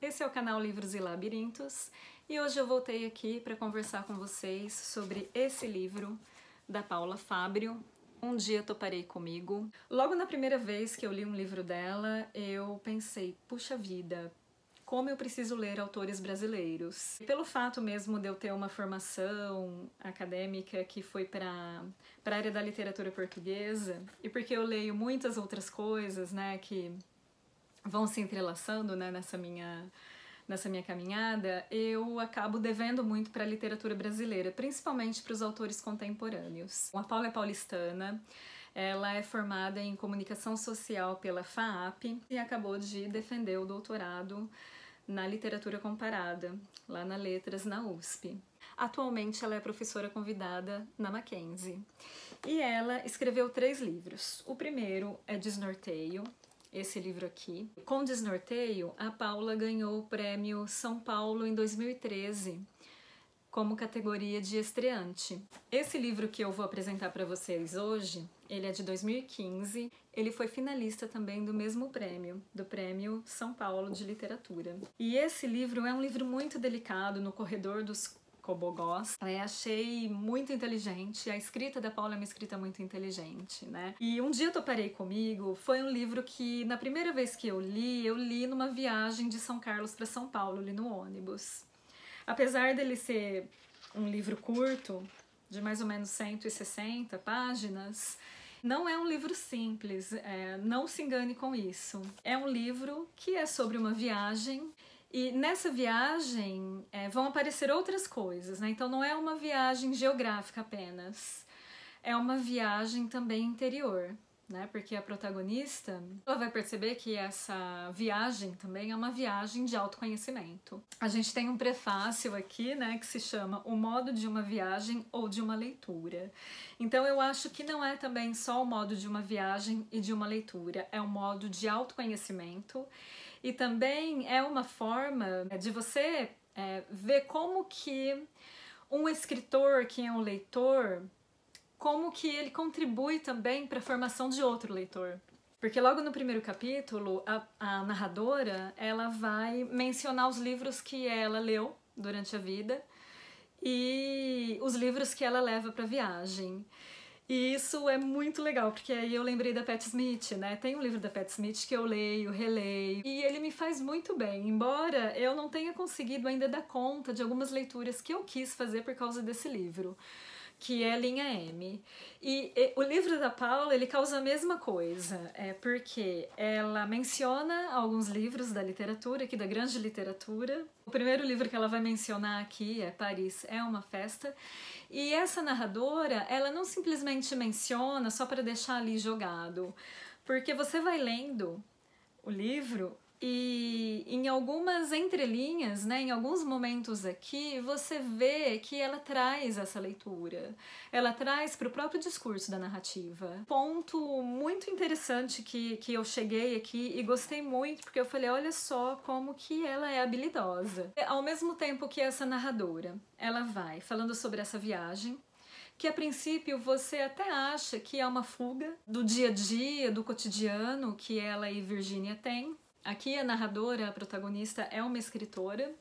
esse é o canal Livros e Labirintos e hoje eu voltei aqui para conversar com vocês sobre esse livro da Paula Fábio, Um Dia Toparei Comigo. Logo na primeira vez que eu li um livro dela, eu pensei, puxa vida, como eu preciso ler autores brasileiros. Pelo fato mesmo de eu ter uma formação acadêmica que foi para a área da literatura portuguesa e porque eu leio muitas outras coisas, né, que vão se entrelaçando, né, nessa minha caminhada, eu acabo devendo muito para a literatura brasileira, principalmente para os autores contemporâneos. A Paula é paulistana, ela é formada em comunicação social pela FAAP e acabou de defender o doutorado na literatura comparada, lá na Letras, na USP. Atualmente ela é professora convidada na Mackenzie. E ela escreveu 3 livros. O primeiro é Desnorteio, esse livro aqui. Com Desnorteio, a Paula ganhou o prêmio São Paulo em 2013 como categoria de estreante. Esse livro que eu vou apresentar para vocês hoje, ele é de 2015, ele foi finalista também do mesmo prêmio, do Prêmio São Paulo de Literatura. E esse livro é um livro muito delicado, no corredor dos Cobogós. Achei muito inteligente, a escrita da Paula é uma escrita muito inteligente, né? E Um Dia Toparei Comigo foi um livro que, na primeira vez que eu li numa viagem de São Carlos para São Paulo, li no ônibus. Apesar dele ser um livro curto, de mais ou menos 160 páginas, não é um livro simples, não se engane com isso. É um livro que é sobre uma viagem e nessa viagem vão aparecer outras coisas, né? Então não é uma viagem geográfica apenas, é uma viagem também interior, né? Porque a protagonista, ela vai perceber que essa viagem também é uma viagem de autoconhecimento. A gente tem um prefácio aqui, né, que se chama O Modo de uma Viagem ou de uma Leitura. Então eu acho que não é também só o modo de uma viagem e de uma leitura, é um modo de autoconhecimento e também é uma forma de você ver como que um escritor, que é um leitor, como que ele contribui também para a formação de outro leitor. Porque logo no primeiro capítulo, a narradora, ela vai mencionar os livros que ela leu durante a vida e os livros que ela leva para viagem. E isso é muito legal, porque aí eu lembrei da Patti Smith, né? Tem um livro da Patti Smith que eu leio, releio, e ele me faz muito bem, embora eu não tenha conseguido ainda dar conta de algumas leituras que eu quis fazer por causa desse livro, que é Linha M. E o livro da Paula, ele causa a mesma coisa, porque ela menciona alguns livros da literatura, aqui da grande literatura. O primeiro livro que ela vai mencionar aqui é Paris é uma Festa, e essa narradora, ela não simplesmente menciona só para deixar ali jogado, porque você vai lendo o livro e em algumas entrelinhas, né, em alguns momentos aqui, você vê que ela traz essa leitura. Ela traz para o próprio discurso da narrativa. Ponto muito interessante que eu cheguei aqui e gostei muito, porque eu falei, olha só como que ela é habilidosa. Ao mesmo tempo que essa narradora, ela vai falando sobre essa viagem, que a princípio você até acha que é uma fuga do dia a dia, do cotidiano que ela e Virginia têm. Aqui a narradora, a protagonista, é uma escritora,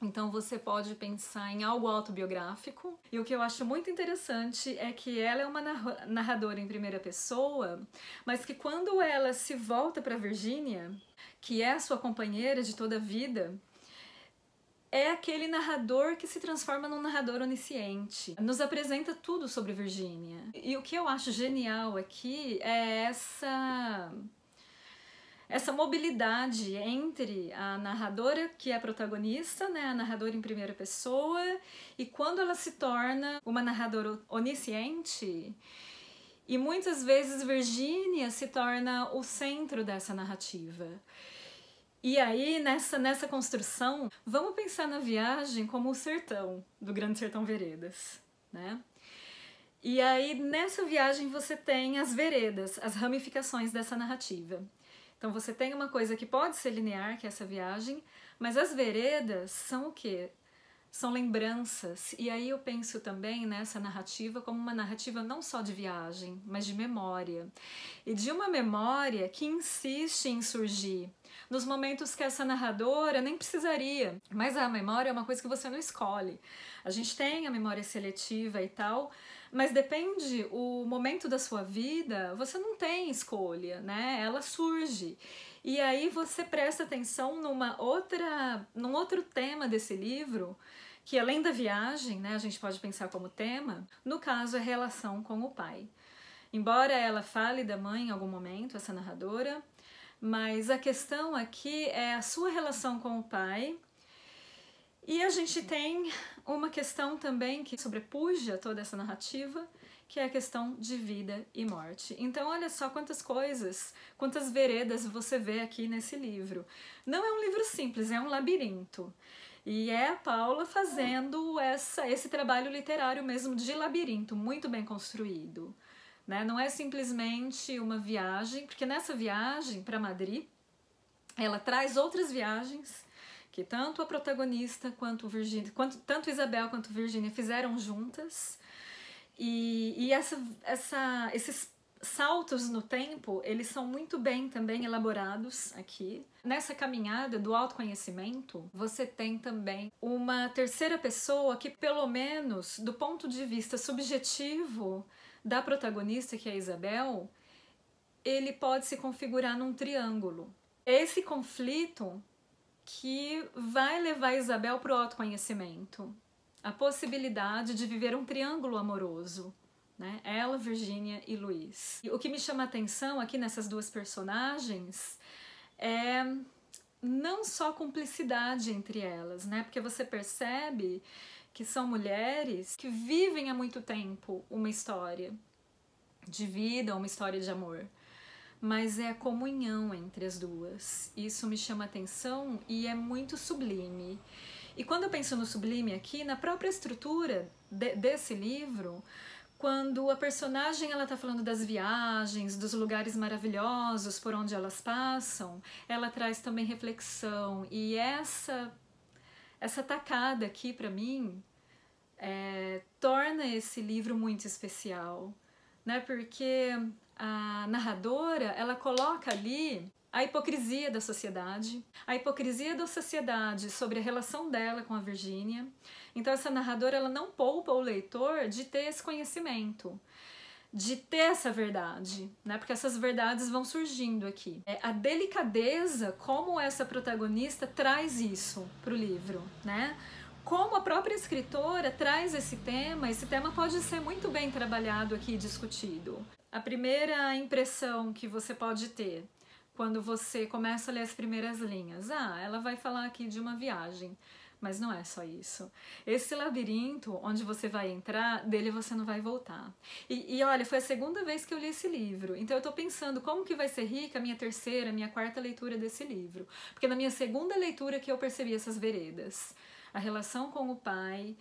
então você pode pensar em algo autobiográfico. E o que eu acho muito interessante é que ela é uma narradora em primeira pessoa, mas que quando ela se volta para Virginia, que é a sua companheira de toda a vida, é aquele narrador que se transforma num narrador onisciente. Nos apresenta tudo sobre Virginia. E o que eu acho genial aqui é essa mobilidade entre a narradora, que é a protagonista, né, a narradora em primeira pessoa, e quando ela se torna uma narradora onisciente, e muitas vezes Virginia se torna o centro dessa narrativa. E aí, nessa construção, vamos pensar na viagem como o sertão, do Grande Sertão Veredas, né? E aí, nessa viagem, você tem as veredas, as ramificações dessa narrativa. Então você tem uma coisa que pode ser linear, que é essa viagem, mas as veredas são o quê? São lembranças. E aí eu penso também nessa narrativa como uma narrativa não só de viagem, mas de memória. E de uma memória que insiste em surgir nos momentos que essa narradora nem precisaria. Mas a memória é uma coisa que você não escolhe. A gente tem a memória seletiva e tal, mas depende o momento da sua vida, você não tem escolha, né? Ela surge. E aí você presta atenção num outro tema desse livro, que além da viagem, né, a gente pode pensar como tema, no caso é a relação com o pai. Embora ela fale da mãe em algum momento, essa narradora, mas a questão aqui é a sua relação com o pai. E a gente tem uma questão também que sobrepuja toda essa narrativa, que é a questão de vida e morte. Então olha só quantas coisas, quantas veredas você vê aqui nesse livro. Não é um livro simples, é um labirinto. E é a Paula fazendo esse trabalho literário mesmo de labirinto, muito bem construído. Né? Não é simplesmente uma viagem, porque nessa viagem para Madrid, ela traz outras viagens que tanto a protagonista tanto Isabel quanto Virginia fizeram juntas. E esses saltos no tempo, eles são muito bem também elaborados aqui. Nessa caminhada do autoconhecimento, você tem também uma terceira pessoa que, pelo menos do ponto de vista subjetivo da protagonista, que é a Isabel, ele pode se configurar num triângulo. Esse conflito que vai levar a Isabel para o autoconhecimento. A possibilidade de viver um triângulo amoroso. Né? Ela, Virginia e Luiz. E o que me chama a atenção aqui nessas duas personagens é não só cumplicidade entre elas, né? Porque você percebe que são mulheres que vivem há muito tempo uma história de vida, uma história de amor. Mas é a comunhão entre as duas. Isso me chama a atenção e é muito sublime. E quando eu penso no sublime aqui, na própria estrutura desse livro, quando a personagem ela tá falando das viagens, dos lugares maravilhosos por onde elas passam, ela traz também reflexão. E essa tacada aqui, para mim, torna esse livro muito especial, né? Porque a narradora, ela coloca ali a hipocrisia da sociedade sobre a relação dela com a Virginia. Então essa narradora, ela não poupa o leitor de ter esse conhecimento, de ter essa verdade, né? Porque essas verdades vão surgindo aqui. A delicadeza como essa protagonista traz isso para o livro, né? Como a própria escritora traz esse tema pode ser muito bem trabalhado aqui e discutido. A primeira impressão que você pode ter quando você começa a ler as primeiras linhas, ela vai falar aqui de uma viagem, mas não é só isso. Esse labirinto onde você vai entrar, dele você não vai voltar. E olha, foi a segunda vez que eu li esse livro, então eu tô pensando como que vai ser rica a minha terceira, minha quarta leitura desse livro, porque na minha segunda leitura que eu percebi essas veredas, a relação com o pai,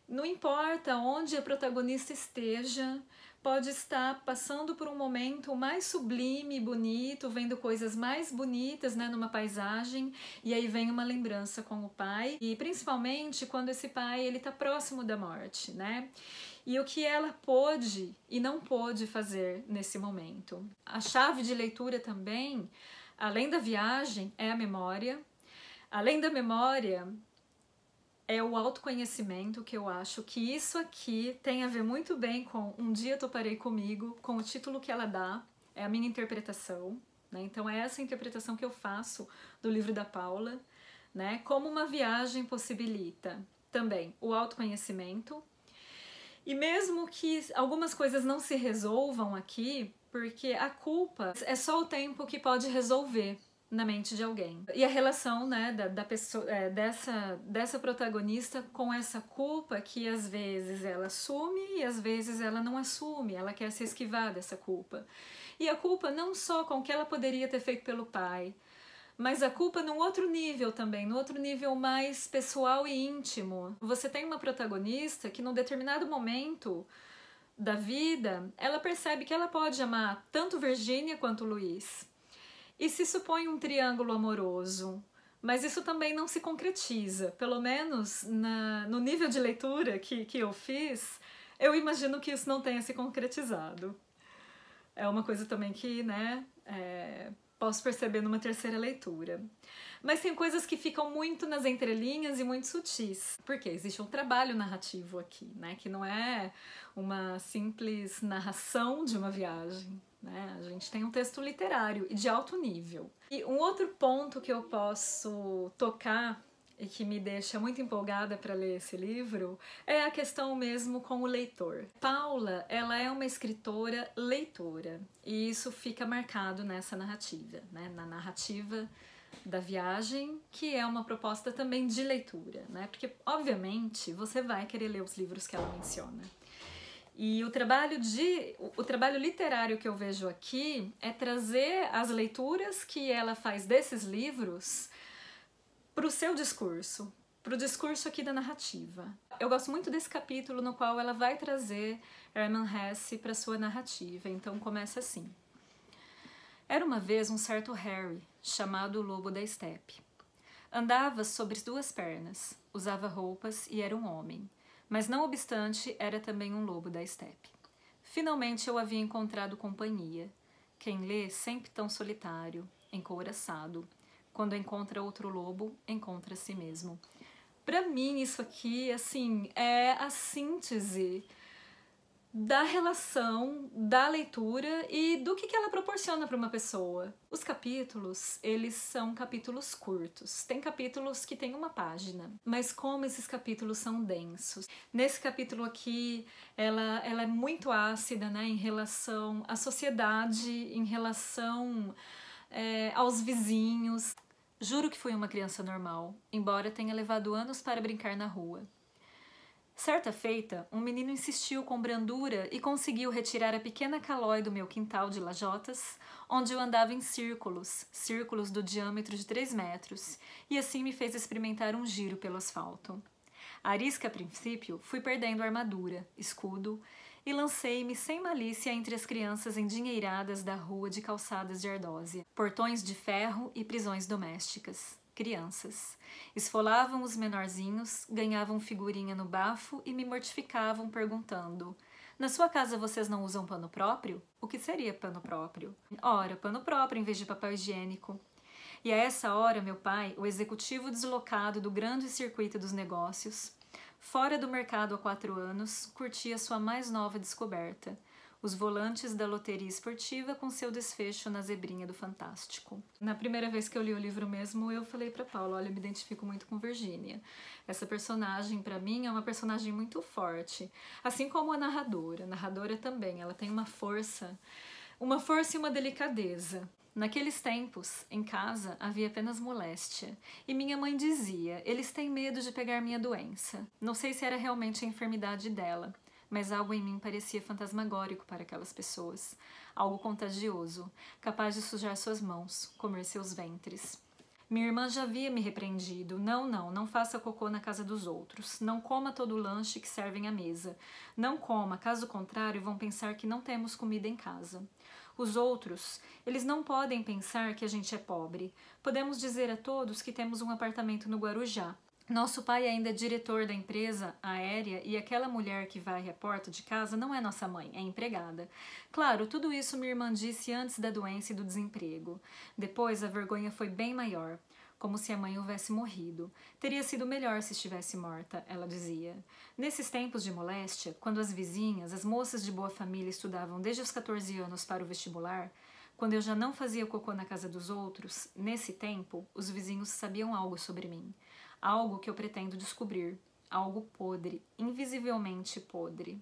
não importa onde a protagonista esteja, pode estar passando por um momento mais sublime e bonito, vendo coisas mais bonitas, né, numa paisagem, e aí vem uma lembrança com o pai, e principalmente quando esse pai ele tá próximo da morte, né? E o que ela pôde e não pôde fazer nesse momento. A chave de leitura também, além da viagem, é a memória. Além da memória, é o autoconhecimento, que eu acho que isso aqui tem a ver muito bem com Um Dia Toparei Comigo, com o título que ela dá, é a minha interpretação, né? Então é essa interpretação que eu faço do livro da Paula, né? Como uma viagem possibilita também o autoconhecimento, e mesmo que algumas coisas não se resolvam aqui, porque a culpa é só o tempo que pode resolver na mente de alguém. E a relação, né, da pessoa, dessa protagonista com essa culpa que às vezes ela assume e às vezes ela não assume, ela quer se esquivar dessa culpa. E a culpa não só com o que ela poderia ter feito pelo pai, mas a culpa num outro nível também, num outro nível mais pessoal e íntimo. Você tem uma protagonista que num determinado momento da vida, ela percebe que ela pode amar tanto Virginia quanto Luiz. E se supõe um triângulo amoroso, mas isso também não se concretiza, pelo menos no nível de leitura que eu fiz, eu imagino que isso não tenha se concretizado. É uma coisa também que, né, posso perceber numa terceira leitura. Mas tem coisas que ficam muito nas entrelinhas e muito sutis, porque existe um trabalho narrativo aqui, né? Que não é uma simples narração de uma viagem, né? A gente tem um texto literário e de alto nível. E um outro ponto que eu posso tocar e que me deixa muito empolgada para ler esse livro é a questão mesmo com o leitor. Paula, ela é uma escritora leitora e isso fica marcado nessa narrativa, né? Na narrativa da viagem, que é uma proposta também de leitura, né? Porque, obviamente, você vai querer ler os livros que ela menciona. E o trabalho literário que eu vejo aqui é trazer as leituras que ela faz desses livros para o seu discurso, para o discurso aqui da narrativa. Eu gosto muito desse capítulo no qual ela vai trazer Hermann Hesse para sua narrativa, então começa assim. Era uma vez um certo Harry, chamado o Lobo da Estepe. Andava sobre 2 pernas, usava roupas e era um homem, mas não obstante era também um lobo da estepe. Finalmente eu havia encontrado companhia. Quem lê sempre tão solitário, encouraçado. Quando encontra outro lobo, encontra a si mesmo. Para mim isso aqui, assim, é a síntese da relação, da leitura e do que ela proporciona para uma pessoa. Os capítulos, eles são capítulos curtos. Tem capítulos que tem 1 página, mas como esses capítulos são densos. Nesse capítulo aqui, ela é muito ácida, né, em relação à sociedade, em relação aos vizinhos. Juro que fui uma criança normal, embora tenha levado anos para brincar na rua. Certa feita, um menino insistiu com brandura e conseguiu retirar a pequena calói do meu quintal de lajotas, onde eu andava em círculos do diâmetro de 3 metros, e assim me fez experimentar um giro pelo asfalto. Arisca a princípio, fui perdendo armadura, escudo, e lancei-me sem malícia entre as crianças endinheiradas da rua de calçadas de ardósia, portões de ferro e prisões domésticas. Crianças. Esfolavam os menorzinhos, ganhavam figurinha no bafo e me mortificavam perguntando: na sua casa vocês não usam pano próprio? O que seria pano próprio? Ora, pano próprio em vez de papel higiênico. E a essa hora meu pai, o executivo deslocado do grande circuito dos negócios, fora do mercado há 4 anos, curtia sua mais nova descoberta: os volantes da loteria esportiva com seu desfecho na zebrinha do Fantástico. Na primeira vez que eu li o livro mesmo, eu falei pra Paula, olha, eu me identifico muito com Virginia. Essa personagem, pra mim, é uma personagem muito forte. Assim como a narradora. A narradora também, ela tem uma força e uma delicadeza. Naqueles tempos, em casa, havia apenas moléstia. E minha mãe dizia, eles têm medo de pegar minha doença. Não sei se era realmente a enfermidade dela, mas algo em mim parecia fantasmagórico para aquelas pessoas. Algo contagioso, capaz de sujar suas mãos, comer seus ventres. Minha irmã já havia me repreendido. Não faça cocô na casa dos outros. Não coma todo o lanche que servem à mesa. Não coma, caso contrário vão pensar que não temos comida em casa. Os outros, eles não podem pensar que a gente é pobre. Podemos dizer a todos que temos um apartamento no Guarujá. Nosso pai ainda é diretor da empresa aérea e aquela mulher que varre a porta de casa não é nossa mãe, é empregada. Claro, tudo isso minha irmã disse antes da doença e do desemprego. Depois a vergonha foi bem maior, como se a mãe houvesse morrido. Teria sido melhor se estivesse morta, ela dizia. Nesses tempos de moléstia, quando as vizinhas, as moças de boa família estudavam desde os 14 anos para o vestibular, quando eu já não fazia cocô na casa dos outros, nesse tempo, os vizinhos sabiam algo sobre mim. Algo que eu pretendo descobrir, algo podre, invisivelmente podre.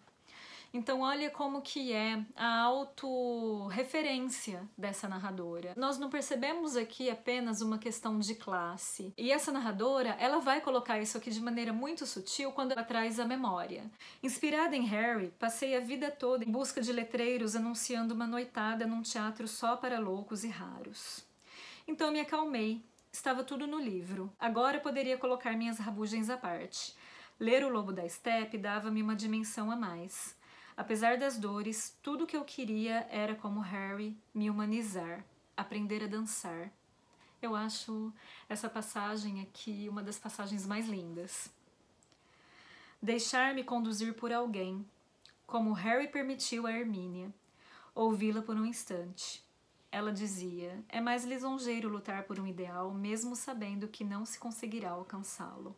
Então olha como que é a autorreferência dessa narradora. Nós não percebemos aqui apenas uma questão de classe. E essa narradora, ela vai colocar isso aqui de maneira muito sutil quando ela traz a memória. Inspirada em Harry, passei a vida toda em busca de letreiros anunciando uma noitada num teatro só para loucos e raros. Então me acalmei. Estava tudo no livro. Agora poderia colocar minhas rabugens à parte. Ler O Lobo da Estepe dava-me uma dimensão a mais. Apesar das dores, tudo o que eu queria era, como Harry, me humanizar, aprender a dançar. Eu acho essa passagem aqui uma das passagens mais lindas. Deixar-me conduzir por alguém, como Harry permitiu a Hermínia. Ouvi-la por um instante. ela dizia: é mais lisonjeiro lutar por um ideal, mesmo sabendo que não se conseguirá alcançá-lo.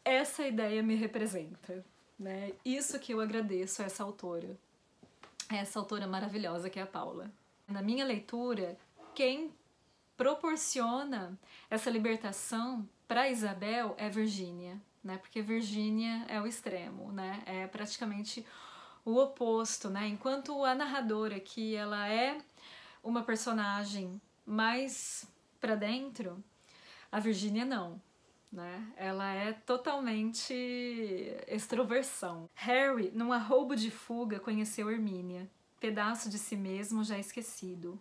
Essa ideia me representa, né? Isso que eu agradeço a essa autora maravilhosa que é a Paula. Na minha leitura, quem proporciona essa libertação para Isabel é Virgínia, né? Porque Virgínia é o extremo, né? É praticamente o oposto, né? Enquanto a narradora aqui, ela é uma personagem mais para dentro, a Virgínia não, né? Ela é totalmente extroversão. Harry, num arroubo de fuga, conheceu Hermínia, pedaço de si mesmo já esquecido.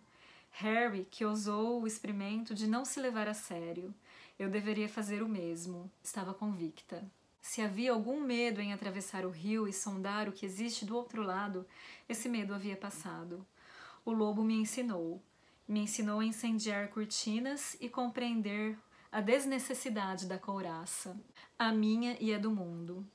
Harry, que ousou o experimento de não se levar a sério. Eu deveria fazer o mesmo, estava convicta. Se havia algum medo em atravessar o rio e sondar o que existe do outro lado, esse medo havia passado. O lobo me ensinou a incendiar cortinas e compreender a desnecessidade da couraça, a minha e a do mundo.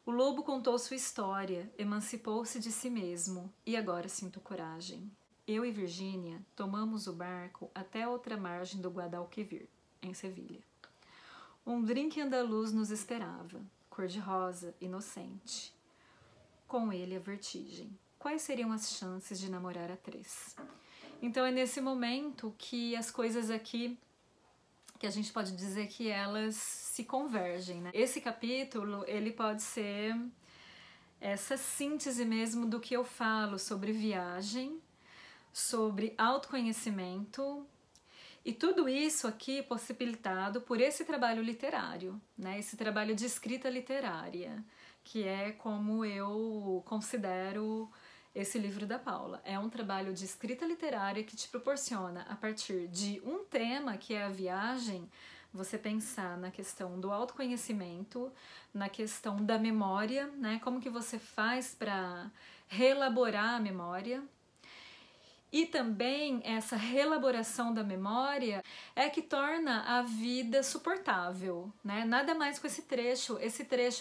O lobo contou sua história, emancipou-se de si mesmo, e agora sinto coragem. Eu e Virgínia tomamos o barco até a outra margem do Guadalquivir, em Sevilha. Um drink andaluz nos esperava, cor-de-rosa, inocente. Com ele a vertigem. Quais seriam as chances de namorar a três? Então é nesse momento que as coisas aqui, que a gente pode dizer que elas se convergem, né? Esse capítulo, ele pode ser essa síntese mesmo do que eu falo sobre viagem, sobre autoconhecimento, e tudo isso aqui possibilitado por esse trabalho literário, né? Esse trabalho de escrita literária, que é como eu considero esse livro da Paula. É um trabalho de escrita literária que te proporciona, a partir de um tema, que é a viagem, você pensar na questão do autoconhecimento, na questão da memória, né? Como que você faz para reelaborar a memória. E também essa reelaboração da memória é que torna a vida suportável, né? Nada mais com esse trecho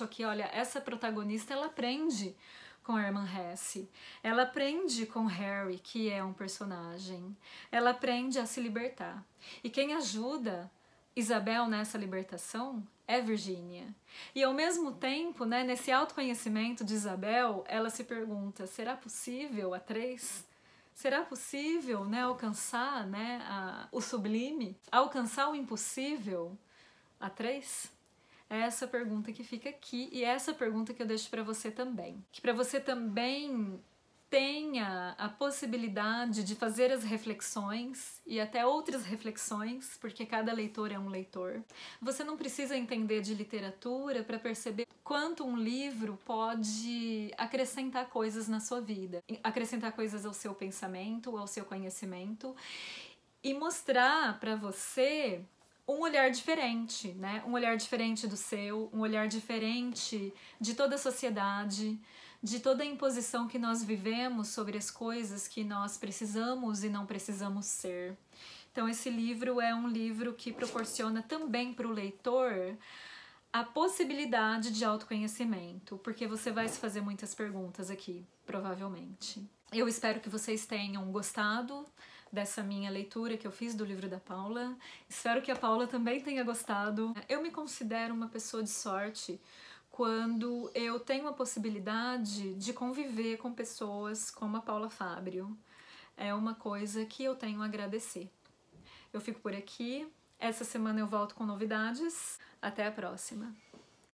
aqui, olha, essa protagonista, ela aprende com Hermann Hesse, ela aprende com Harry, que é um personagem, ela aprende a se libertar. E quem ajuda Isabel nessa libertação é Virgínia. E ao mesmo tempo, né, nesse autoconhecimento de Isabel, ela se pergunta, será possível a três? Será possível, né, alcançar, né, o sublime? Alcançar o impossível a três? É essa pergunta que fica aqui e é essa pergunta que eu deixo para você também. Que para você também tenha a possibilidade de fazer as reflexões e até outras reflexões, porque cada leitor é um leitor. Você não precisa entender de literatura para perceber quanto um livro pode acrescentar coisas na sua vida, acrescentar coisas ao seu pensamento, ao seu conhecimento e mostrar para você um olhar diferente, né? Um olhar diferente do seu, um olhar diferente de toda a sociedade, de toda a imposição que nós vivemos sobre as coisas que nós precisamos e não precisamos ser. Então esse livro é um livro que proporciona também para o leitor a possibilidade de autoconhecimento, porque você vai se fazer muitas perguntas aqui, provavelmente. Eu espero que vocês tenham gostado dessa minha leitura que eu fiz do livro da Paula. Espero que a Paula também tenha gostado. Eu me considero uma pessoa de sorte quando eu tenho a possibilidade de conviver com pessoas como a Paula Fábio. É uma coisa que eu tenho a agradecer. Eu fico por aqui. Essa semana eu volto com novidades. Até a próxima!